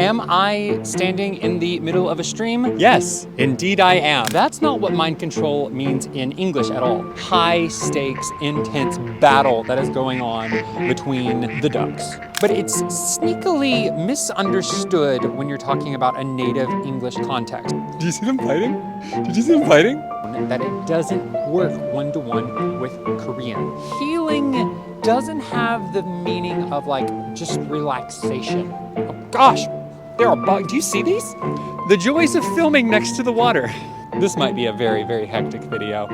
Am I standing in the middle of a stream? Yes, indeed I am. That's not what mind control means in English at all. High stakes, intense battle that is going on between the ducks. But it's sneakily misunderstood when you're talking about a native English context. Did you see them fighting? Did you see them fighting? That it doesn't work one-to-one with Korean. Healing doesn't have the meaning of like just relaxation. Oh gosh, there are bugs. Do you see these? The joys of filming next to the water. This might be a very, very hectic video.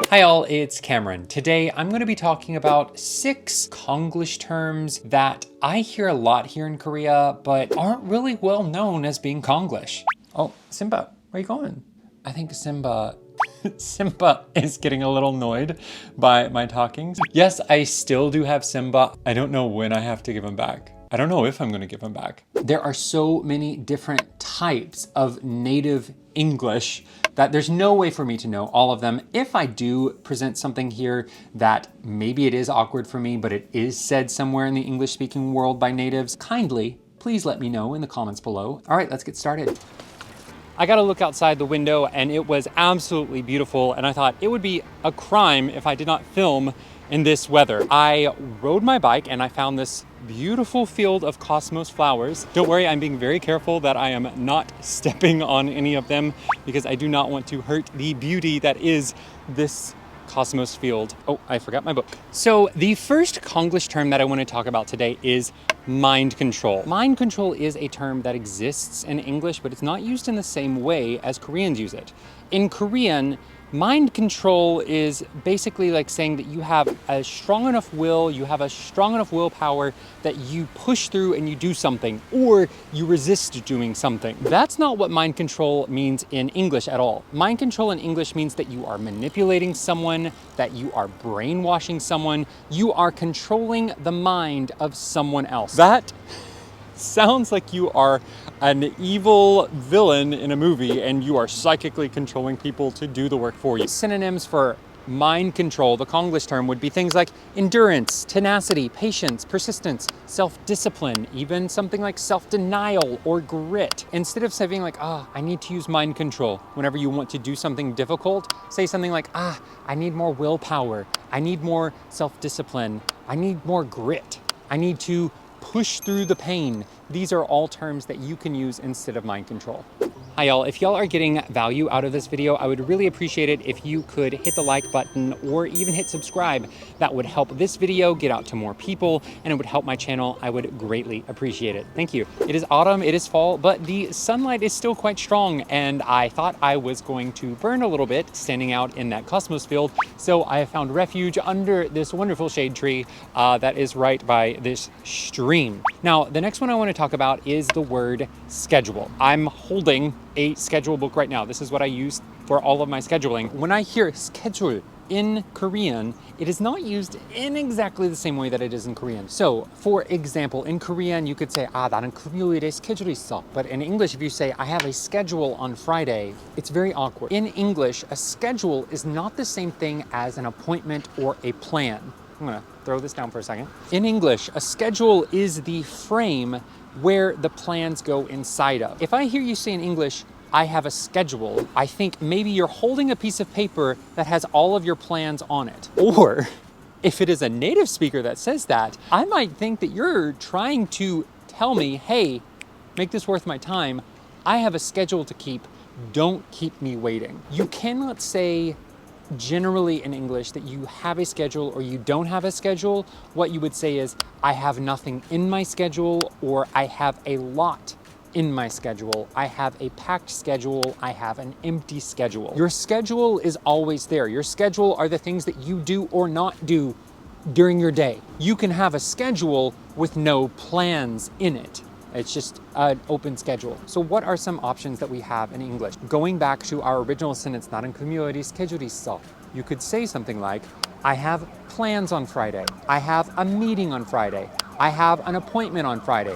Hi all, it's Cameron. Today I'm going to be talking about 6 Konglish terms that I hear a lot here in Korea, but aren't really well known as being Konglish. Oh, Simba, where are you going? I think Simba is getting a little annoyed by my talkings. Yes, I still do have Simba. I don't know when I have to give him back. I don't know if I'm gonna give him back. There are so many different types of native English that there's no way for me to know all of them. If I do present something here that maybe it is awkward for me, but it is said somewhere in the English speaking world by natives, kindly, please let me know in the comments below. All right, let's get started. I got to look outside the window and it was absolutely beautiful, and I thought it would be a crime if I did not film in this weather. I rode my bike and I found this beautiful field of cosmos flowers. Don't worry, I'm being very careful that I am not stepping on any of them because I do not want to hurt the beauty that is this cosmos field. Oh, I forgot my book. So the first Konglish term that I want to talk about today is mind control. Mind control is a term that exists in English, but it's not used in the same way as Koreans use it. In Korean, mind control is basically like saying that you have a strong enough will, you have a strong enough willpower that you push through and you do something, or you resist doing something. That's not what mind control means in English at all. Mind control in English means that you are manipulating someone, that you are brainwashing someone, you are controlling the mind of someone else. That sounds like you are an evil villain in a movie and you are psychically controlling people to do the work for you. Synonyms for mind control, the Konglish term, would be things like endurance, tenacity, patience, persistence, self-discipline, even something like self-denial or grit. Instead of saying like, I need to use mind control whenever you want to do something difficult, say something like, I need more willpower, I need more self-discipline, I need more grit, I need to push through the pain. These are all terms that you can use instead of mind control. Hi y'all, if y'all are getting value out of this video, I would really appreciate it if you could hit the like button or even hit subscribe. That would help this video get out to more people and it would help my channel. I would greatly appreciate it. Thank you. It is autumn, it is fall, but the sunlight is still quite strong and I thought I was going to burn a little bit standing out in that cosmos field. So I have found refuge under this wonderful shade tree that is right by this stream. Now, the next one I want to talk about is the word schedule. I'm holding a schedule book right now. This is what I use for all of my scheduling. When I hear schedule in Korean, it is not used in exactly the same way that it is in Korean. So, for example, in Korean, you could say, 나는 금요일에 스케줄이 있어. But in English, if you say, I have a schedule on Friday, it's very awkward. In English, a schedule is not the same thing as an appointment or a plan. I'm gonna throw this down for a second. In English, a schedule is the frame where the plans go inside of. If I hear you say in English, I have a schedule, I think maybe you're holding a piece of paper that has all of your plans on it. Or if it is a native speaker that says that, I might think that you're trying to tell me, hey, make this worth my time. I have a schedule to keep. Don't keep me waiting. You cannot say generally in English that you have a schedule or you don't have a schedule. What you would say is, I have nothing in my schedule, or I have a lot in my schedule. I have a packed schedule. I have an empty schedule. Your schedule is always there. Your schedule are the things that you do or not do during your day. You can have a schedule with no plans in it. It's just an open schedule. So what are some options that we have in English? Going back to our original sentence, 나는 금요일에 스케줄이 있어. You could say something like, I have plans on Friday. I have a meeting on Friday. I have an appointment on Friday.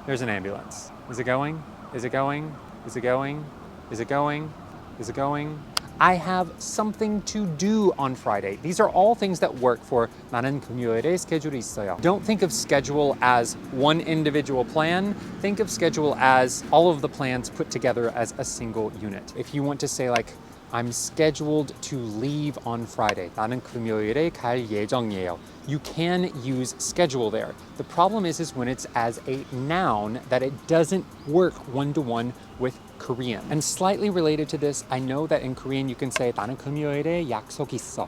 There's an ambulance. Is it going? Is it going? Is it going? Is it going? Is it going? I have something to do on Friday. These are all things that work for 나는 금요일에 스케줄이 있어요. Don't think of schedule as one individual plan. Think of schedule as all of the plans put together as a single unit. If you want to say like, I'm scheduled to leave on Friday. 나는 금요일에 갈 예정이에요. You can use schedule there. The problem is when it's as a noun that it doesn't work one-to-one with Korean. And slightly related to this, I know that in Korean you can say 나는 금요일에 약속 있어.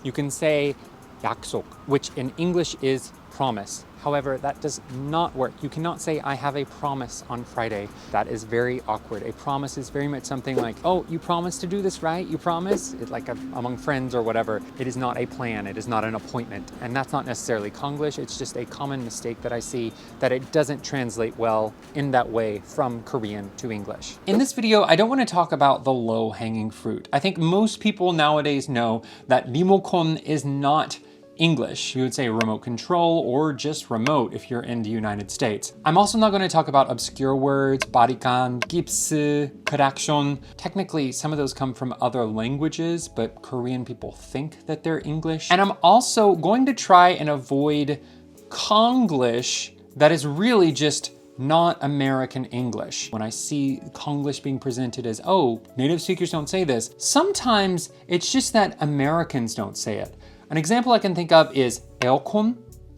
You can say 약속, which in English is promise. However, that does not work. You cannot say, I have a promise on Friday. That is very awkward. A promise is very much something like, oh, you promised to do this, right? You promise? Like among friends or whatever. It is not a plan. It is not an appointment. And that's not necessarily Konglish. It's just a common mistake that I see that it doesn't translate well in that way from Korean to English. In this video, I don't want to talk about the low-hanging fruit. I think most people nowadays know that 리모컨 is not English. You would say remote control or just remote if you're in the United States. I'm also not going to talk about obscure words, 바리칸, 깁스, 크락션. Technically, some of those come from other languages, but Korean people think that they're English. And I'm also going to try and avoid Konglish that is really just not American English. When I see Konglish being presented as, oh, native speakers don't say this, sometimes it's just that Americans don't say it. An example I can think of is 에어컨,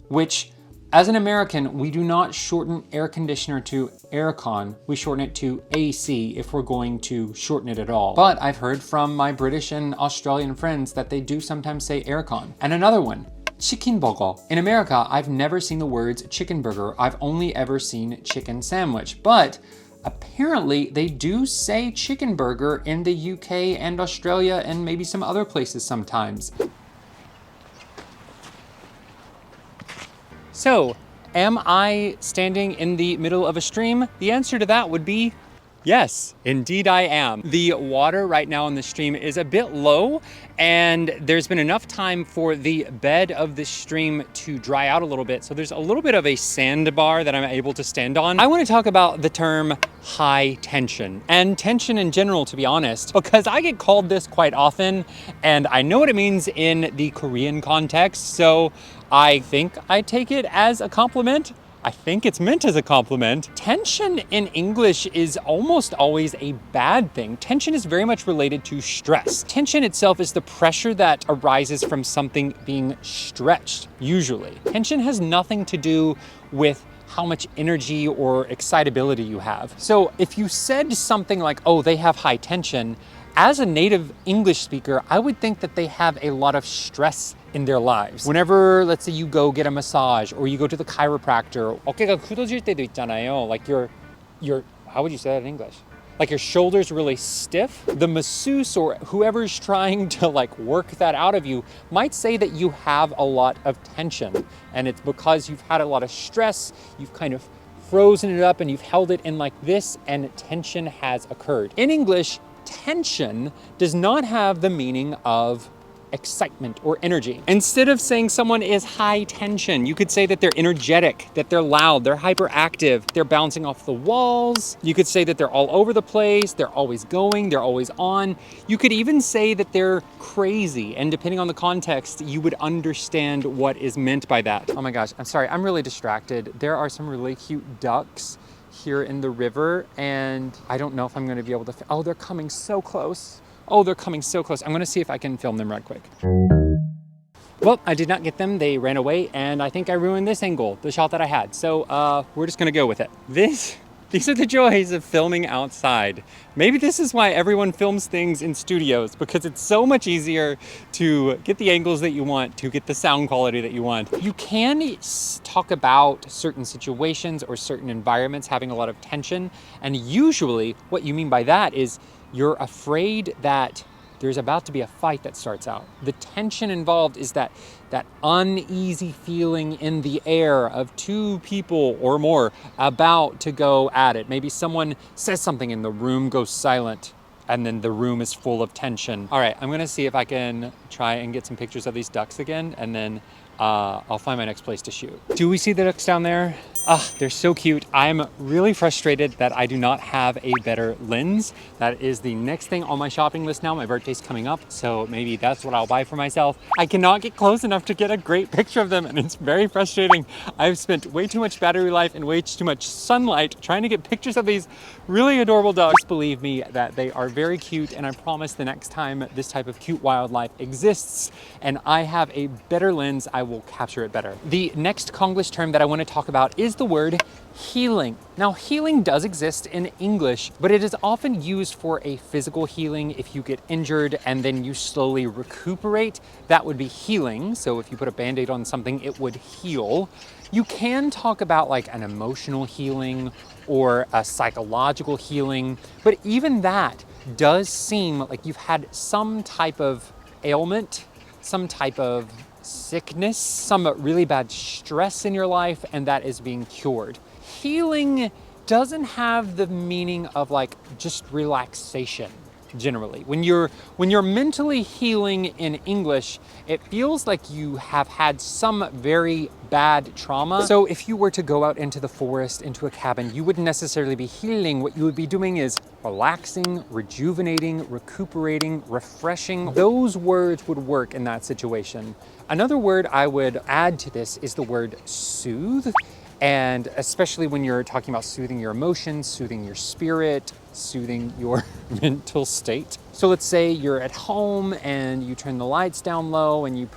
which as an American, we do not shorten air conditioner to aircon. We shorten it to AC if we're going to shorten it at all. But I've heard from my British and Australian friends that they do sometimes say aircon. And another one, chicken burger. In America, I've never seen the words chicken burger. I've only ever seen chicken sandwich. But apparently they do say chicken burger in the UK and Australia and maybe some other places sometimes. So, am I standing in the middle of a stream? The answer to that would be yes, indeed I am. The water right now in the stream is a bit low, and there's been enough time for the bed of the stream to dry out a little bit. So there's a little bit of a sandbar that I'm able to stand on. I want to talk about the term high tension and tension in general, to be honest, because I get called this quite often and I know what it means in the Korean context. So I think I take it as a compliment. I think it's meant as a compliment. Tension in English is almost always a bad thing. Tension is very much related to stress. Tension itself is the pressure that arises from something being stretched, usually. Tension has nothing to do with how much energy or excitability you have. So if you said something like, oh, they have high tension, as a native English speaker, I would think that they have a lot of stress in their lives. Whenever, let's say you go get a massage or you go to the chiropractor, 어깨가 굳어질 때도 있잖아요. Like your, how would you say that in English? Like your shoulders really stiff. The masseuse or whoever's trying to like work that out of you might say that you have a lot of tension. And it's because you've had a lot of stress, you've kind of frozen it up and you've held it in like this and tension has occurred. In English, tension does not have the meaning of excitement or energy. Instead of saying someone is high tension, you could say that they're energetic, that they're loud, they're hyperactive, they're bouncing off the walls. You could say that they're all over the place, they're always going, they're always on. You could even say that they're crazy, and depending on the context, you would understand what is meant by that. Oh my gosh, I'm sorry, I'm really distracted. There are some really cute ducks here in the river, and I don't know if I'm gonna be able to, oh, they're coming so close. Oh, they're coming so close. I'm gonna see if I can film them right quick. Well, I did not get them. They ran away, and I think I ruined this angle, the shot that I had. So we're just gonna go with it. These are the joys of filming outside. Maybe this is why everyone films things in studios, because it's so much easier to get the angles that you want, to get the sound quality that you want. You can talk about certain situations or certain environments having a lot of tension, and usually what you mean by that is you're afraid that there's about to be a fight that starts out. The tension involved is that uneasy feeling in the air of two people or more about to go at it. Maybe someone says something and the room goes silent and then the room is full of tension. All right, I'm gonna see if I can try and get some pictures of these ducks again, and then I'll find my next place to shoot. Do we see the ducks down there? Ah, they're so cute. I'm really frustrated that I do not have a better lens. That is the next thing on my shopping list now. My birthday's coming up, so maybe that's what I'll buy for myself. I cannot get close enough to get a great picture of them, and it's very frustrating. I've spent way too much battery life and way too much sunlight trying to get pictures of these really adorable dogs. Just believe me that they are very cute, and I promise the next time this type of cute wildlife exists and I have a better lens, I will capture it better. The next Konglish term that I want to talk about is the word healing. Now, healing does exist in English, but it is often used for a physical healing. If you get injured and then you slowly recuperate, that would be healing. So if you put a Band-Aid on something, it would heal. You can talk about like an emotional healing or a psychological healing, but even that does seem like you've had some type of ailment, some type of sickness, some really bad stress in your life, and that is being cured. Healing doesn't have the meaning of like just relaxation. Generally, when you're mentally healing in English, it feels like you have had some very bad trauma. So if you were to go out into the forest, into a cabin, you wouldn't necessarily be healing. What you would be doing is relaxing, rejuvenating, recuperating, refreshing. Those words would work in that situation. Another word I would add to this is the word soothe. And especially when you're talking about soothing your emotions, soothing your spirit, soothing your mental state. So let's say you're at home and you turn the lights down low and you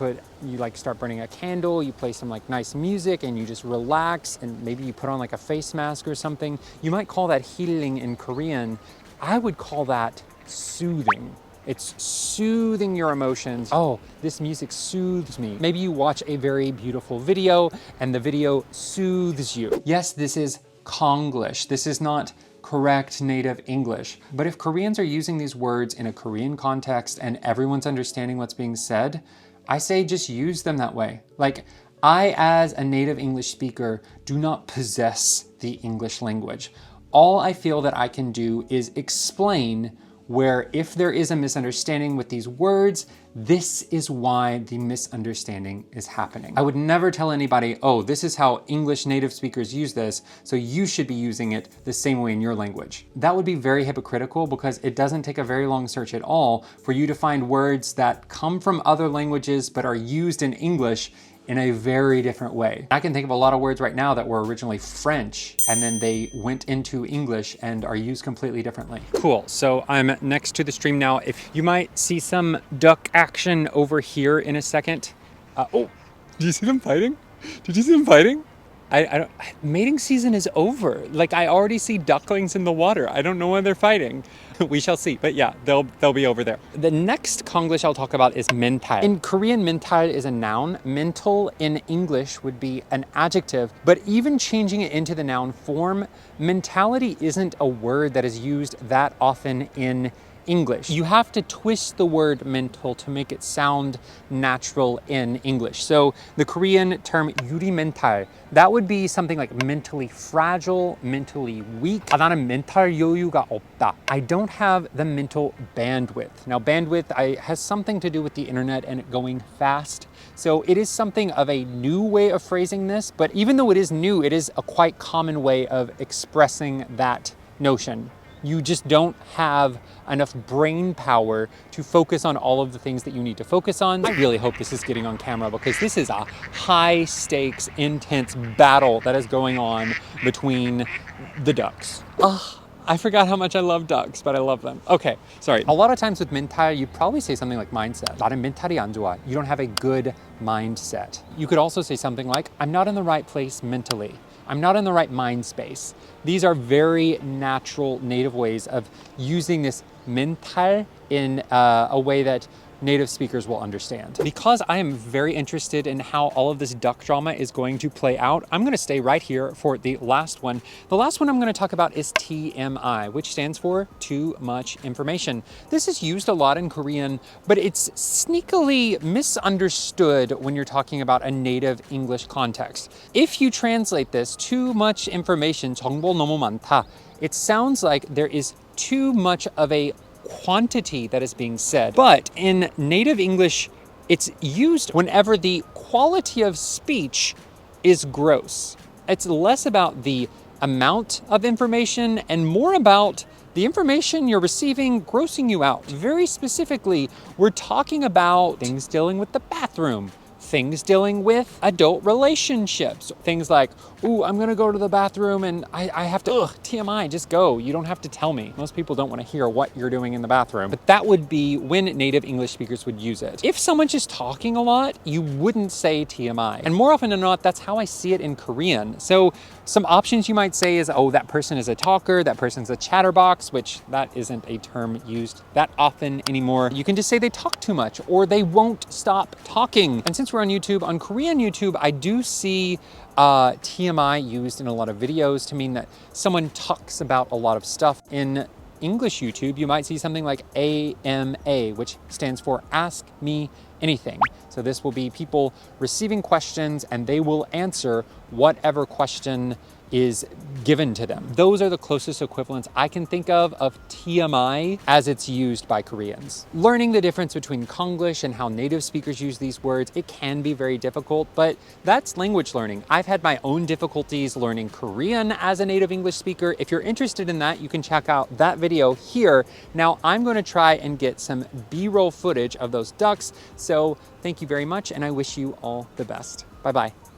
like start burning a candle, you play some like nice music and you just relax, and maybe you put on like a face mask or something. You might call that healing in Korean. I would call that soothing. It's soothing your emotions. Oh, this music soothes me. Maybe you watch a very beautiful video and the video soothes you. Yes, this is Konglish. This is not correct native English. But if Koreans are using these words in a Korean context and everyone's understanding what's being said, I say just use them that way. Like, I, as a native English speaker, do not possess the English language. All I feel that I can do is explain where if there is a misunderstanding with these words, this is why the misunderstanding is happening. I would never tell anybody, oh, this is how English native speakers use this, so you should be using it the same way in your language. That would be very hypocritical because it doesn't take a very long search at all for you to find words that come from other languages but are used in English in a very different way. I can think of a lot of words right now that were originally French and then they went into English and are used completely differently. Cool, so I'm next to the stream now. If you might see some duck action over here in a second. Oh, did you see them fighting? Did you see them fighting? I don't, mating season is over. Like, I already see ducklings in the water. I don't know when they're fighting. We shall see, but yeah, they'll be over there. The next Konglish I'll talk about is mental. In Korean, mental is a noun. Mental in English would be an adjective, but even changing it into the noun form, mentality isn't a word that is used that often in English. You have to twist the word mental to make it sound natural in English. So the Korean term 유리멘탈, that would be something like mentally fragile, mentally weak. 나는 멘탈 여유가 없다. I don't have the mental bandwidth. Now bandwidth has something to do with the internet and it going fast. So it is something of a new way of phrasing this, but even though it is new, it is a quite common way of expressing that notion. You just don't have enough brain power to focus on all of the things that you need to focus on. I really hope this is getting on camera because this is a high stakes, intense battle that is going on between the ducks. I forgot how much I love ducks, but I love them. Okay, sorry. A lot of times with mental, you probably say something like mindset. 나는 멘탈이 안 좋아. You don't have a good mindset. You could also say something like, I'm not in the right place mentally. I'm not in the right mind space. These are very natural native ways of using this mental in a way that native speakers will understand. Because I am very interested in how all of this duck drama is going to play out, I'm gonna stay right here for the last one. The last one I'm gonna talk about is TMI, which stands for too much information. This is used a lot in Korean, but it's sneakily misunderstood when you're talking about a native English context. If you translate this, too much information, 정보 너무 많다, it sounds like there is too much of a quantity that is being said. But in native English, it's used whenever the quality of speech is gross. It's less about the amount of information and more about the information you're receiving grossing you out. Very specifically, we're talking about things dealing with the bathroom, things dealing with adult relationships, things like, ooh, I'm gonna go to the bathroom and I have to, TMI, just go. You don't have to tell me. Most people don't wanna hear what you're doing in the bathroom, but that would be when native English speakers would use it. If someone's just talking a lot, you wouldn't say TMI. And more often than not, that's how I see it in Korean. So some options you might say is, oh, that person is a talker, that person's a chatterbox, which that isn't a term used that often anymore. You can just say they talk too much or they won't stop talking. And since we're on YouTube, on Korean YouTube, I do see TMI used in a lot of videos to mean that someone talks about a lot of stuff. In English YouTube, you might see something like AMA, which stands for Ask Me Anything. So this will be people receiving questions and they will answer whatever question is given to them. Those are the closest equivalents I can think of TMI as it's used by Koreans. Learning the difference between Konglish and how native speakers use these words, it can be very difficult, but that's language learning. I've had my own difficulties learning Korean as a native English speaker. If you're interested in that, you can check out that video here. Now I'm going to try and get some B-roll footage of those ducks. So thank you very much, and I wish you all the best. Bye-bye.